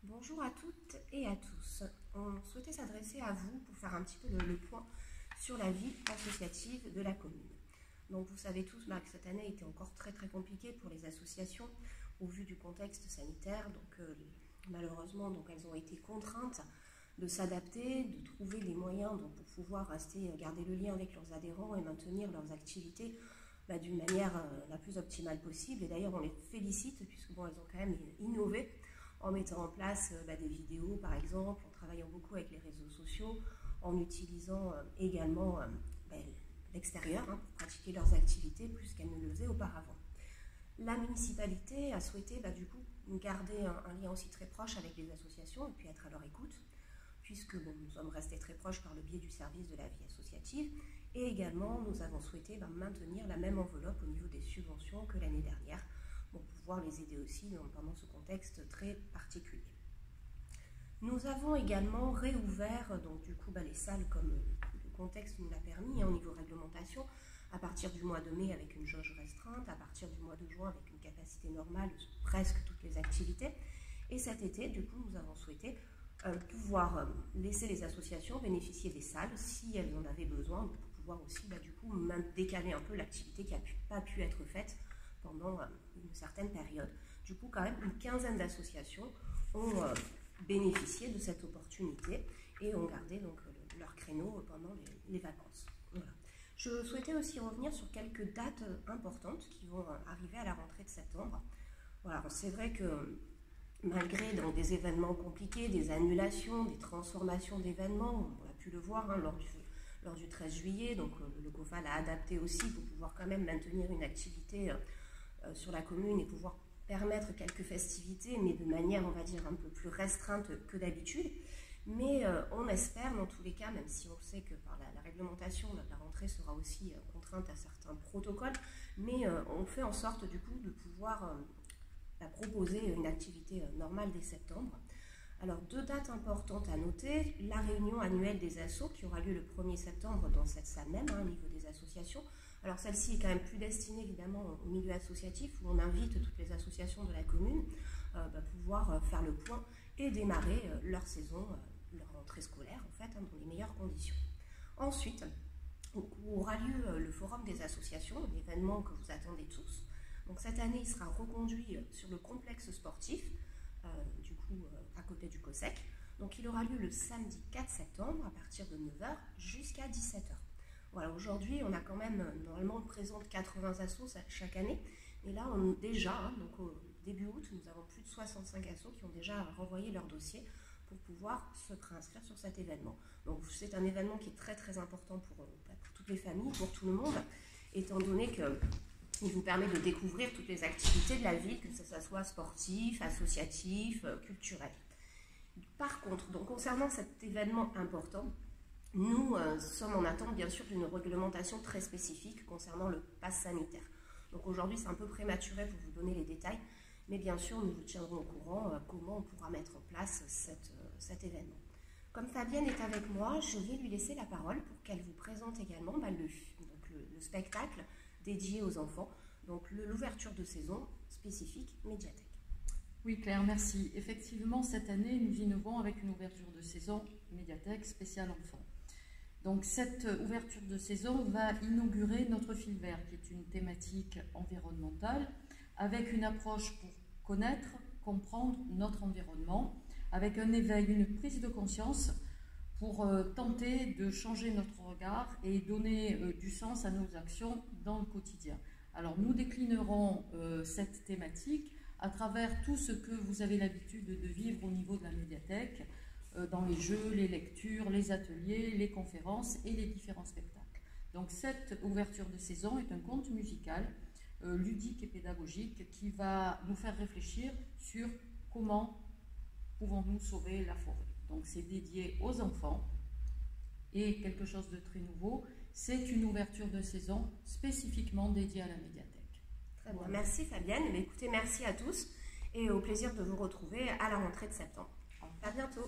Bonjour à toutes et à tous. On souhaitait s'adresser à vous pour faire un petit peu le point sur la vie associative de la commune. Donc vous savez tous que cette année était encore très compliquée pour les associations au vu du contexte sanitaire. Donc malheureusement elles ont été contraintes de s'adapter, de trouver des moyens pour pouvoir garder le lien avec leurs adhérents et maintenir leurs activités d'une manière la plus optimale possible. Et d'ailleurs on les félicite puisque elles ont quand même innové en mettant en place des vidéos par exemple, en travaillant beaucoup avec les réseaux sociaux, en utilisant également l'extérieur pour pratiquer leurs activités plus qu'elles ne le faisaient auparavant. La municipalité a souhaité du coup garder un lien aussi très proche avec les associations et puis être à leur écoute, puisque nous sommes restés très proches par le biais du service de la vie associative, et également nous avons souhaité maintenir la même enveloppe au niveau des subventions que l'année dernière, pour pouvoir les aider aussi pendant ce contexte très particulier. Nous avons également réouvert les salles comme le contexte nous l'a permis au niveau réglementation, à partir du mois de mai avec une jauge restreinte, à partir du mois de juin avec une capacité normale de presque toutes les activités. Et cet été, du coup, nous avons souhaité pouvoir laisser les associations bénéficier des salles si elles en avaient besoin, pour pouvoir aussi décaler un peu l'activité qui n'a pas pu être faite pendant une certaine période. Du coup, quand même, une quinzaine d'associations ont bénéficié de cette opportunité et ont gardé leur créneau pendant les vacances. Voilà. Je souhaitais aussi revenir sur quelques dates importantes qui vont arriver à la rentrée de septembre. Voilà, c'est vrai que malgré des événements compliqués, des annulations, des transformations d'événements, on a pu le voir lors du 13 juillet, donc le COFAL a adapté aussi pour pouvoir quand même maintenir une activité sur la commune et pouvoir permettre quelques festivités, mais de manière, on va dire, un peu plus restreinte que d'habitude. Mais on espère, dans tous les cas, même si on sait que par la réglementation, la rentrée sera aussi contrainte à certains protocoles, mais on fait en sorte, du coup, de pouvoir proposer une activité normale dès septembre. Alors, deux dates importantes à noter. La réunion annuelle des assos qui aura lieu le 1er septembre dans cette salle même, au niveau des associations. Alors, celle-ci est quand même plus destinée évidemment au milieu associatif où on invite toutes les associations de la commune pouvoir faire le point et démarrer leur saison, leur rentrée scolaire en fait, dans les meilleures conditions. Ensuite, aura lieu le forum des associations, un événement que vous attendez tous. Donc cette année, il sera reconduit sur le complexe sportif, du coup à côté du COSEC. Donc il aura lieu le samedi 4 septembre à partir de 9 h jusqu'à 17 h. Voilà, aujourd'hui, on a quand même, normalement, on présente 80 assos chaque année. Et là, donc au début août, nous avons plus de 65 assos qui ont déjà renvoyé leur dossier pour pouvoir se préinscrire sur cet événement. Donc c'est un événement qui est très important pour toutes les familles, pour tout le monde, étant donné qu'il vous permet de découvrir toutes les activités de la ville, que ce soit sportif, associatif, culturel. Par contre, donc concernant cet événement important, nous sommes en attente bien sûr d'une réglementation très spécifique concernant le pass sanitaire. Donc aujourd'hui c'est un peu prématuré pour vous donner les détails, mais bien sûr nous vous tiendrons au courant comment on pourra mettre en place cet événement. Comme Fabienne est avec moi, je vais lui laisser la parole pour qu'elle vous présente également le spectacle dédié aux enfants, donc l'ouverture de saison spécifique médiathèque. Oui Claire, merci. Effectivement, cette année, nous innovons avec une ouverture de saison médiathèque spéciale enfants. Donc cette ouverture de saison va inaugurer notre fil vert, qui est une thématique environnementale, avec une approche pour connaître, comprendre notre environnement, avec un éveil, une prise de conscience pour tenter de changer notre regard et donner du sens à nos actions dans le quotidien. Alors nous déclinerons cette thématique à travers tout ce que vous avez l'habitude de vivre au niveau de la médiathèque, dans les jeux, les lectures, les ateliers, les conférences et les différents spectacles. Donc cette ouverture de saison est un conte musical, ludique et pédagogique qui va nous faire réfléchir sur comment pouvons-nous sauver la forêt. Donc c'est dédié aux enfants et quelque chose de très nouveau, c'est une ouverture de saison spécifiquement dédiée à la médiathèque. Très bien, merci Fabienne. Mais écoutez, merci à tous et au plaisir de vous retrouver à la rentrée de septembre. À bientôt.